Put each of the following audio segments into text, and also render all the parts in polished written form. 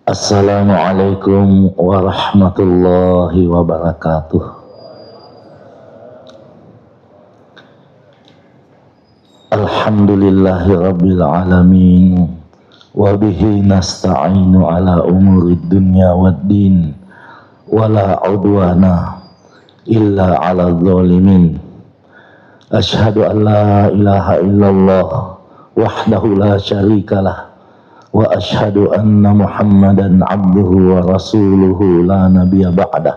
Assalamualaikum warahmatullahi wabarakatuh. Alhamdulillahi rabbil alamin. Wabihi nasta'inu ala umurid dunya waddin. Wala udwana illa ala zalimin. Ashhadu an la ilaha illallah wahdahu la syarikalah. Wa ashhadu anna Muhammadan abduhu wa rasuluhu la nabiyya ba'dah.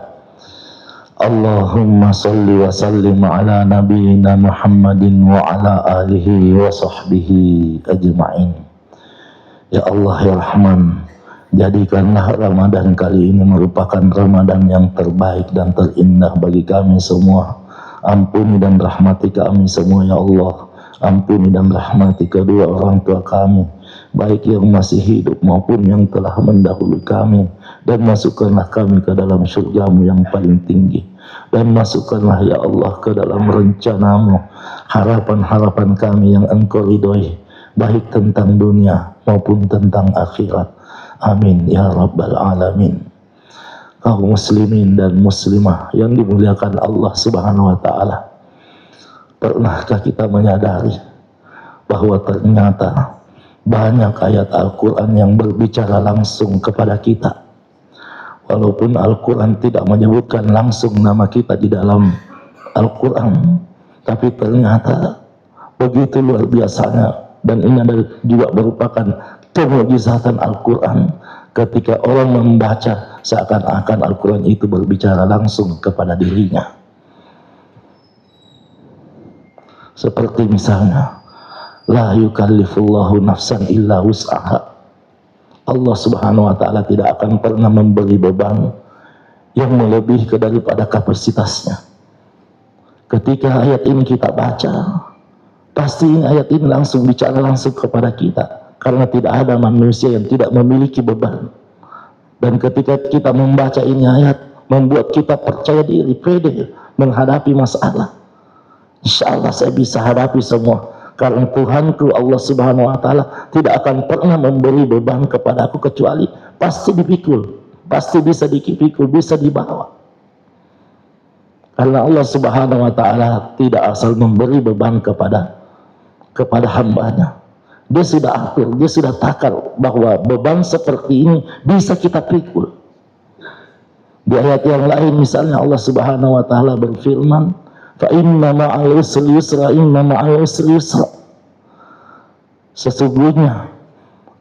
Allahumma salli wa sallim ala nabiyyina Muhammadin wa ala alihi wa sahbihi ajma'in. Ya Allah ya Rahman, jadikanlah Ramadan kali ini merupakan Ramadan yang terbaik dan terindah bagi kami semua. Ampuni dan rahmati kami semua ya Allah. Ampuni dan rahmati kedua orang tua kami, baik yang masih hidup maupun yang telah mendahului kami, dan masukkanlah kami ke dalam surgamu yang paling tinggi, dan masukkanlah ya Allah ke dalam rencanamu harapan-harapan kami yang engkau ridhoi, baik tentang dunia maupun tentang akhirat. Amin ya rabbal alamin. Kaum muslimin dan muslimah yang dimuliakan Allah subhanahu wa ta'ala, pernahkah kita menyadari bahwa ternyata banyak ayat Al-Quran yang berbicara langsung kepada kita? Walaupun Al-Quran tidak menyebutkan langsung nama kita di dalam Al-Quran, tapi ternyata begitu luar biasanya. Dan ini juga merupakan kemujizatan Al-Quran. Ketika orang membaca, seakan-akan Al-Quran itu berbicara langsung kepada dirinya. Seperti misalnya, la yukallifullahu nafsan illa wus'aha. Allah subhanahu wa ta'ala tidak akan pernah memberi beban yang melebihi daripada kapasitasnya. Ketika ayat ini kita baca, pasti ayat ini langsung bicara langsung kepada kita, karena tidak ada manusia yang tidak memiliki beban. Dan ketika kita membaca ini ayat, membuat kita percaya diri, pede menghadapi masalah. Insya Allah saya bisa hadapi semua, karena Tuhanku Allah subhanahu wa ta'ala tidak akan pernah memberi beban kepada aku, kecuali pasti dipikul, pasti bisa dipikul, bisa dibawa. Karena Allah subhanahu wa ta'ala tidak asal memberi beban kepada hambanya. Dia sudah atur, dia sudah takar bahwa beban seperti ini bisa kita pikul. Di ayat yang lain misalnya Allah subhanahu wa ta'ala berfirman, fa inna ma'al usri yusra, inna ma'al usri yusra. Sesungguhnya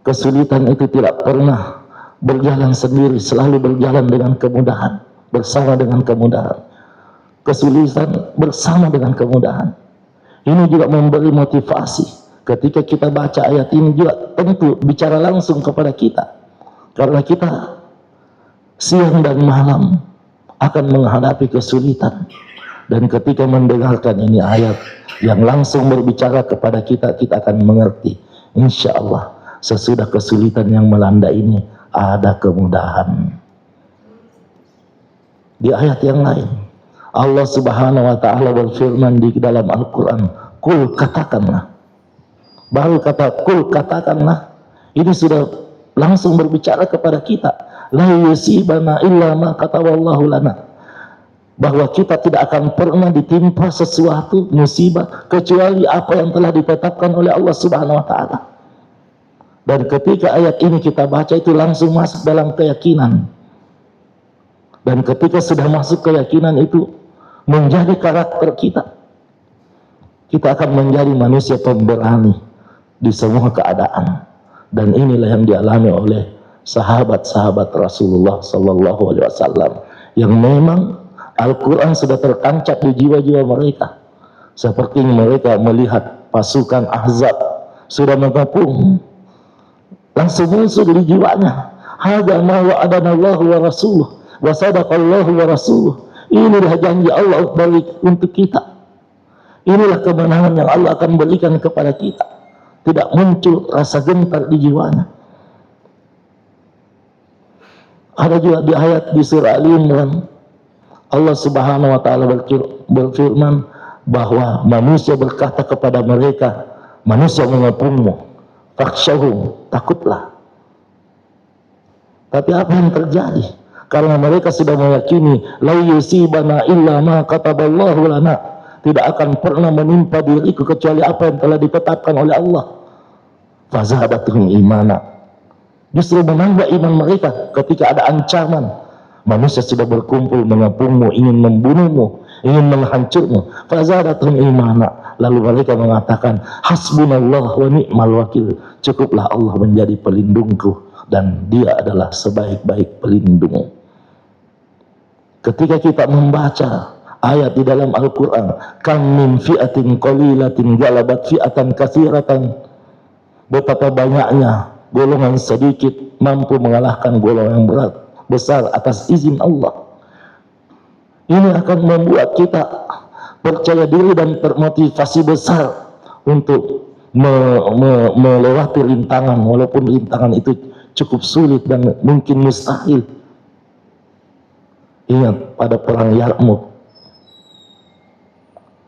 kesulitan itu tidak pernah berjalan sendiri, selalu berjalan dengan kemudahan, bersama dengan kemudahan. Kesulitan bersama dengan kemudahan. Ini juga memberi motivasi. Ketika kita baca ayat ini juga tentu bicara langsung kepada kita, karena kita siang dan malam akan menghadapi kesulitan. Dan ketika mendengarkan ini ayat yang langsung berbicara kepada kita, kita akan mengerti, insya Allah sesudah kesulitan yang melanda ini ada kemudahan. Di ayat yang lain Allah subhanahu wa ta'ala berfirman di dalam Al-Quran, kul katakanlah. Baru kata kul katakanlah, ini sudah langsung berbicara kepada kita, la yusibana illa ma kataballahu lana, bahwa kita tidak akan pernah ditimpa sesuatu musibah kecuali apa yang telah ditetapkan oleh Allah subhanahu wa ta'ala. Dan ketika ayat ini kita baca, itu langsung masuk dalam keyakinan. Dan ketika sudah masuk keyakinan itu menjadi karakter kita, kita akan menjadi manusia pemberani di semua keadaan. Dan inilah yang dialami oleh sahabat-sahabat Rasulullah sallallahu alaihi wasallam, yang memang Al-Quran sudah tertancap di jiwa-jiwa mereka. Seperti mereka melihat pasukan Ahzab sudah mengepung, langsung muncul di jiwanya, hadza ma wa'adana Allah wa rasuluh wa sadaqallahu wa rasuluh. Inilah janji Allah untuk kita. Inilah kemenangan yang Allah akan berikan kepada kita. Tidak muncul rasa gentar di jiwanya. Ada juga di ayat di surah Al-Imran, Allah subhanahu wa ta'ala berfirman bahwa manusia berkata kepada mereka, manusia mengepungmu, fakhshawhum, takutlah. Tapi apa yang terjadi? Karena mereka sudah meyakini la yusibana illa ma kataballahu lana, tidak akan pernah menimpa diriku kecuali apa yang telah ditetapkan oleh Allah. Fazadathum imana, justru menambah iman mereka ketika ada ancaman. Manusia sudah berkumpul mengepungmu, ingin membunuhmu, ingin menghancurmu. Fazadathum imana, lalu mereka mengatakan hasbunallah wa ni'mal wakil, cukuplah Allah menjadi pelindungku dan dia adalah sebaik-baik pelindung. Ketika kita membaca ayat di dalam Al-Quran, kam min fi'atin qalilatin galabat fi'atan katsiratan, betapa banyaknya golongan sedikit mampu mengalahkan golongan yang besar atas izin Allah. Ini akan membuat kita percaya diri dan termotivasi besar untuk melewati rintangan, walaupun rintangan itu cukup sulit dan mungkin mustahil. Ingat pada perang Yarmuk,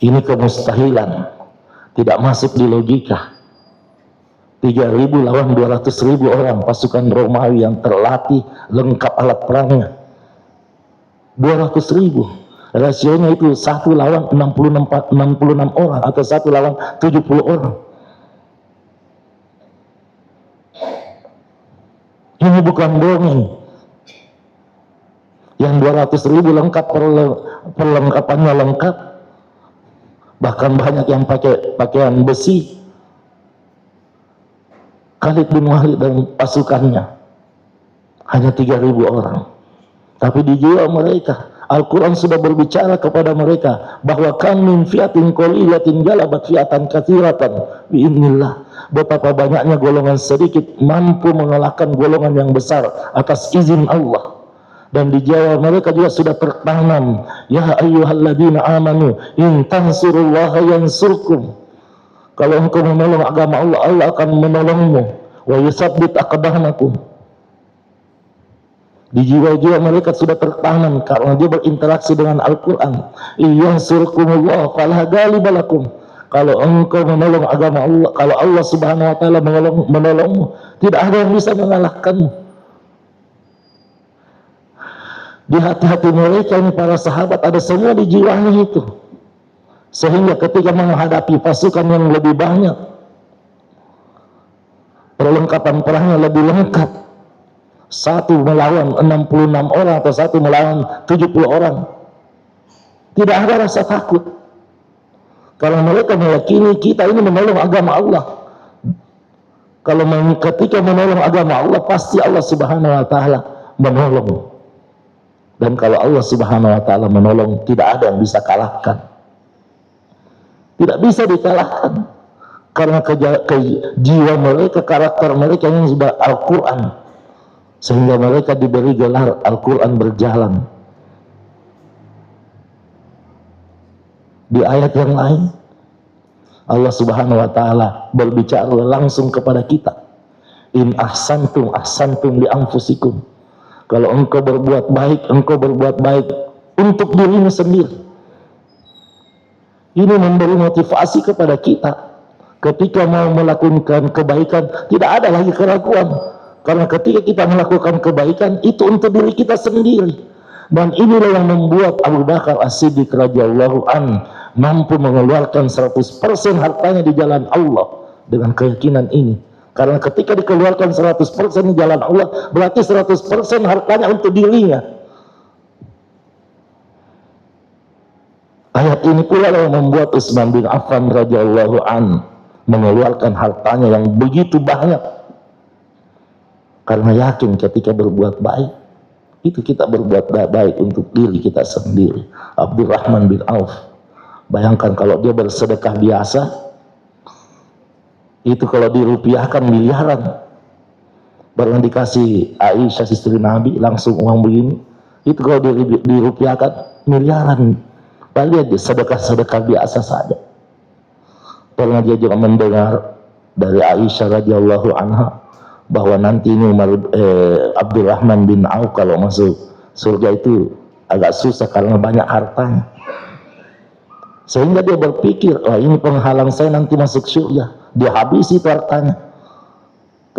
ini kemustahilan, tidak masuk di logika. 3.000 lawan 200.000 orang pasukan Romawi yang terlatih lengkap alat perangnya. 200.000, rasionya itu 1 lawan 66 orang atau 1 lawan 70 orang. Ini bukan dongeng. Yang 200.000 lengkap, perlengkapannya lengkap, bahkan banyak yang pakai pakaian besi. Khalid bin Walid dan pasukannya hanya 3.000 orang, tapi di jiwa mereka Al-Quran sudah berbicara kepada mereka bahwa kam min fiatin qalilatin galabat fiatan katsiratan biidznillah, betapa banyaknya golongan sedikit mampu mengalahkan golongan yang besar atas izin Allah. Dan di jiwa mereka juga sudah tertanam, ya ayyuhalladzina amanu in tansurullaha yansurkum, kalau engkau menolong agama Allah, Allah akan menolongmu. Wa yusabbit aqdamakum. Di jiwa-jiwa mereka sudah tertanam karena dia berinteraksi dengan Al-Quran. Iyansurkumullah fala ghaliba lakum. Kalau engkau menolong agama Allah, kalau Allah Subhanahu wa taala menolongmu, tidak ada yang bisa mengalahkanmu. Di hati-hati mereka ini para sahabat ada semua di jiwanya itu. Sehingga ketika menghadapi pasukan yang lebih banyak, perlengkapan perangnya lebih lengkap, 1 melawan 66 orang atau 1 melawan 70 orang, tidak ada rasa takut. Karena mereka meyakini kita ini menolong agama Allah. Kalau ketika menolong agama Allah, pasti Allah Subhanahu wa taala menolong. Dan kalau Allah Subhanahu wa taala menolong, tidak ada yang bisa kalahkan. Tidak bisa dikalahkan karena jiwa mereka, karakter mereka yang sudah Al-Quran, sehingga mereka diberi gelar Al-Quran berjalan. Di ayat yang lain Allah Subhanahu wa taala berbicara langsung kepada kita, in ahsantum ahsantum li anfusikum, kalau engkau berbuat baik untuk dirimu sendiri. Ini memberi motivasi kepada kita ketika mau melakukan kebaikan, tidak ada lagi keraguan, karena ketika kita melakukan kebaikan itu untuk diri kita sendiri. Dan inilah yang membuat Abu Bakar As-Siddiq radhiyallahu an mampu mengeluarkan 100% hartanya di jalan Allah dengan keyakinan ini. Karena ketika dikeluarkan 100% di jalan Allah, berarti 100% hartanya untuk dirinya. Ayat ini pula yang membuat Utsman bin Affan radhiyallahu an mengeluarkan hartanya yang begitu banyak, karena yakin ketika berbuat baik itu kita berbuat baik untuk diri kita sendiri. Abdurrahman bin Auf, bayangkan kalau dia bersedekah biasa, itu kalau dirupiahkan miliaran. Pernah dikasih Aisyah istri Nabi langsung uang begini, itu kalau dirupiahkan miliaran. Padahal dia sedekah-sedekah biasa saja. Pernah dia juga mendengar dari Aisyah radhiyallahu anha bahwa nanti ini Abdurrahman bin Auf kalau masuk surga itu agak susah karena banyak hartanya. Sehingga dia berpikir, wah ini penghalang saya nanti masuk surga. Dia habisi itu hartanya.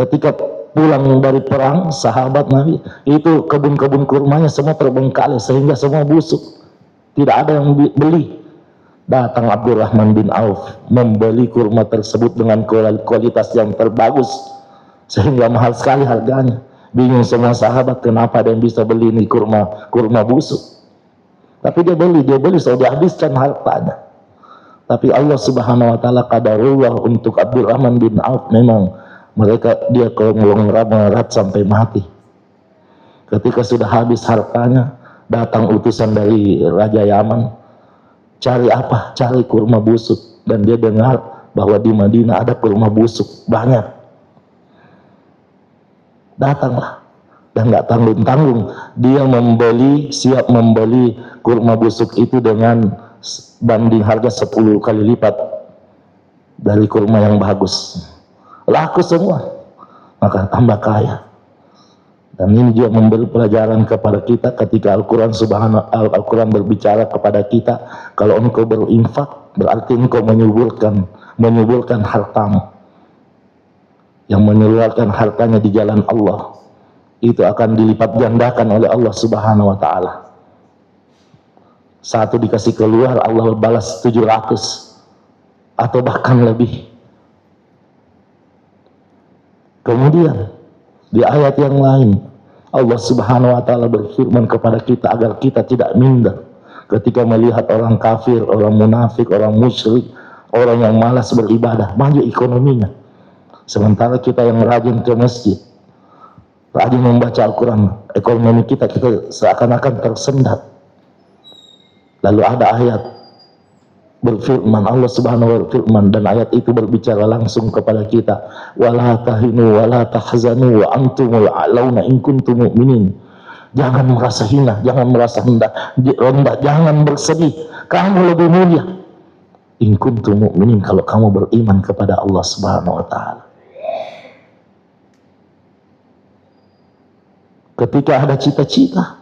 Ketika pulang dari perang, sahabat Nabi itu kebun-kebun kurmanya semua terbengkalai sehingga semua busuk, tidak ada yang beli. Datang Abdurrahman bin Auf membeli kurma tersebut dengan kualitas yang terbagus sehingga mahal sekali harganya. Bingung semua sahabat, kenapa ada yang bisa beli ini kurma busuk. Tapi dia beli sudah dihabiskan hartanya. Tapi Allah Subhanahu wa taala qadarullah untuk Abdurrahman bin Auf, memang dia konglomerat sampai mati. Ketika sudah habis hartanya, datang utusan dari Raja Yaman, cari apa? Cari kurma busuk. Dan dia dengar bahwa di Madinah ada kurma busuk banyak. Datanglah, dan nggak tanggung-tanggung dia siap membeli kurma busuk itu dengan banding harga 10 kali lipat dari kurma yang bagus. Laku semua, maka tambah kaya. Dan ini juga memberi pelajaran kepada kita ketika Al-Quran berbicara kepada kita, kalau engkau berinfak berarti engkau menyuburkan hartamu. Yang menyeluarkan hartanya di jalan Allah itu akan dilipat gandakan oleh Allah Subhanahu wa taala. Satu dikasih keluar, Allah balas 700 atau bahkan lebih. Kemudian di ayat yang lain Allah Subhanahu wa taala berfirman kepada kita agar kita tidak minder ketika melihat orang kafir, orang munafik, orang musyrik, orang yang malas beribadah, maju ekonominya. Sementara kita yang rajin ke masjid, rajin membaca Al-Quran, ekonomi kita seakan-akan tersendat. Lalu ada ayat berfirman, Allah Subhanahu wa taala, dan ayat itu berbicara langsung kepada kita, wala tahinu wala tahzanu wa antumul a'launa in kuntum mu'minin. Jangan merasa hina, jangan merasa rendah, jangan bersedih, kamu lebih mulia in kuntum mu'minin, kalau kamu beriman kepada Allah Subhanahu wa taala. Ketika ada cita-cita,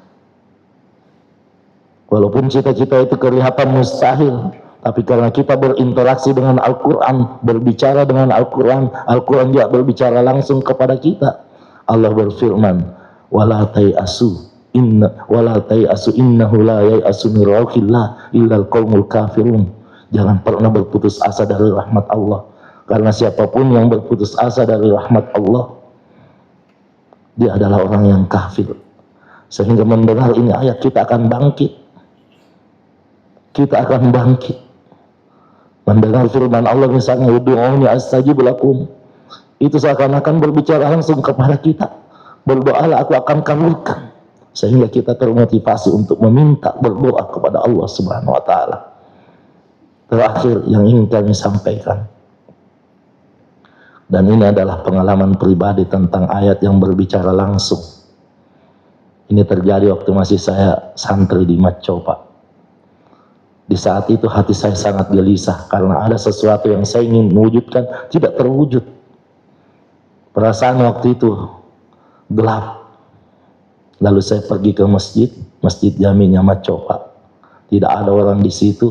walaupun cita-cita itu kelihatan mustahil, tapi karena kita berinteraksi dengan Al-Quran, berbicara dengan Al-Quran, Al-Quran juga berbicara langsung kepada kita. Allah berfirman, wala tai'asu innahu la yai'asu min rauhillah illal qaumul kafirun. Jangan pernah berputus asa dari rahmat Allah, karena siapapun yang berputus asa dari rahmat Allah, dia adalah orang yang kafir. Sehingga mendengar ini ayat, kita akan bangkit. Kita akan bangkit. Mendengar firman Allah misalnya, ud'uuni astajib lakum, itu seakan-akan berbicara langsung kepada kita. Berdoalah, aku akan kabulkan. Sehingga kita termotivasi untuk meminta, berdoa kepada Allah Subhanahu wa taala. Terakhir yang ingin kami sampaikan, dan ini adalah pengalaman pribadi tentang ayat yang berbicara langsung. Ini terjadi waktu masih saya santri di Macho, Pak. Di saat itu hati saya sangat gelisah karena ada sesuatu yang saya ingin mewujudkan tidak terwujud. Perasaan waktu itu gelap. Lalu saya pergi ke masjid Jaminya Macho, Pak. Tidak ada orang di situ.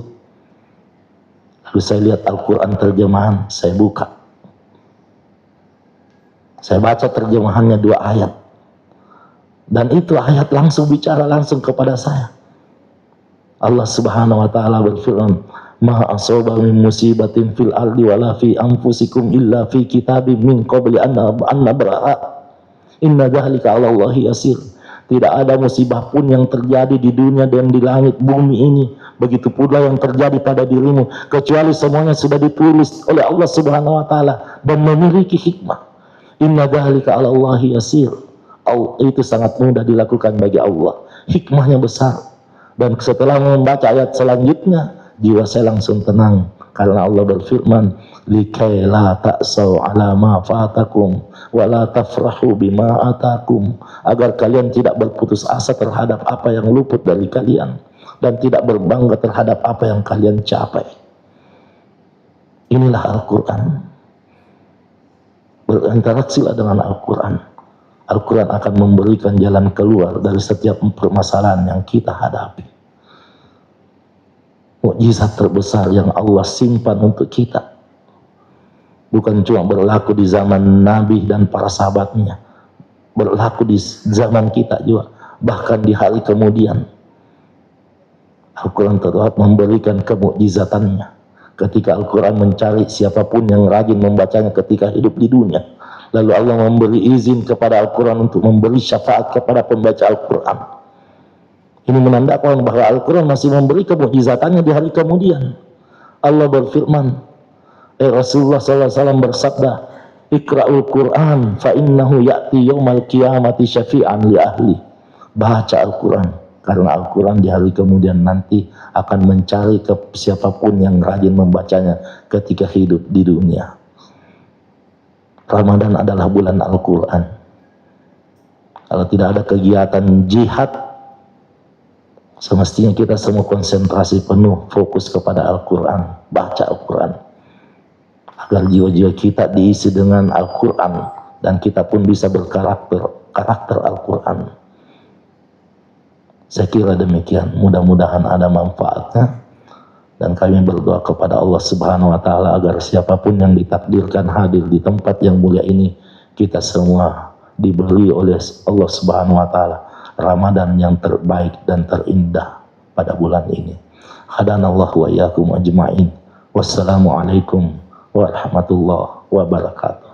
Lalu saya lihat Al-Quran terjemahan, saya buka. Saya baca terjemahannya 2 ayat. Dan itu ayat langsung bicara langsung kepada saya. Allah Subhanahu wa taala berfirman, ma asaba min musibatin fil ardi wala fi anfusikum illa fi kitabim min qabli an nabra'a. Inna dzalika 'ala Allahi yasir. Tidak ada musibah pun yang terjadi di dunia dan di langit bumi ini, begitu pula yang terjadi pada dirimu, kecuali semuanya sudah ditulis oleh Allah Subhanahu wa taala dan memiliki hikmah. Inna dzalika 'ala Allahi yasir. Itu sangat mudah dilakukan bagi Allah. Hikmahnya besar. Dan setelah membaca ayat selanjutnya, jiwa saya langsung tenang karena Allah berfirman, likai la ta'sau 'ala ma fatakum wa la tafrahu bima atakum, agar kalian tidak berputus asa terhadap apa yang luput dari kalian dan tidak berbangga terhadap apa yang kalian capai. Inilah Al-Quran. Berinteraksilah dengan Al-Quran. Al-Quran akan memberikan jalan keluar dari setiap permasalahan yang kita hadapi. Mukjizat terbesar yang Allah simpan untuk kita bukan cuma berlaku di zaman Nabi dan para sahabatnya, berlaku di zaman kita juga, bahkan di hari kemudian. Al-Quran tetap memberikan kemukjizatannya. Ketika Al-Quran mencari siapapun yang rajin membacanya ketika hidup di dunia, lalu Allah memberi izin kepada Al-Quran untuk memberi syafaat kepada pembaca Al-Quran. Ini menandakan bahwa Al-Quran masih memberi kemukjizatannya di hari kemudian. Allah berfirman, Rasulullah SAW bersabda, Iqra'ul Quran fa innahu ya'ti yaumal qiyamati syafi'an li ahli. Baca Al-Quran, karena Al-Quran di hari kemudian nanti akan mencari ke siapapun yang rajin membacanya ketika hidup di dunia. Ramadan adalah bulan Al-Quran. Kalau tidak ada kegiatan jihad, semestinya kita semua konsentrasi penuh, fokus kepada Al-Quran, baca Al-Quran, agar jiwa-jiwa kita diisi dengan Al-Quran dan kita pun bisa berkarakter Al-Quran. Saya kira demikian, mudah-mudahan ada manfaatnya, dan kami berdoa kepada Allah Subhanahu wa Ta'ala agar siapapun yang ditakdirkan hadir di tempat yang mulia ini, kita semua diberi oleh Allah Subhanahu wa Ta'ala Ramadan yang terbaik dan terindah pada bulan ini. Hadanallahu wa iyyakum ajma'in. Wassalamualaikum warahmatullahi wabarakatuh.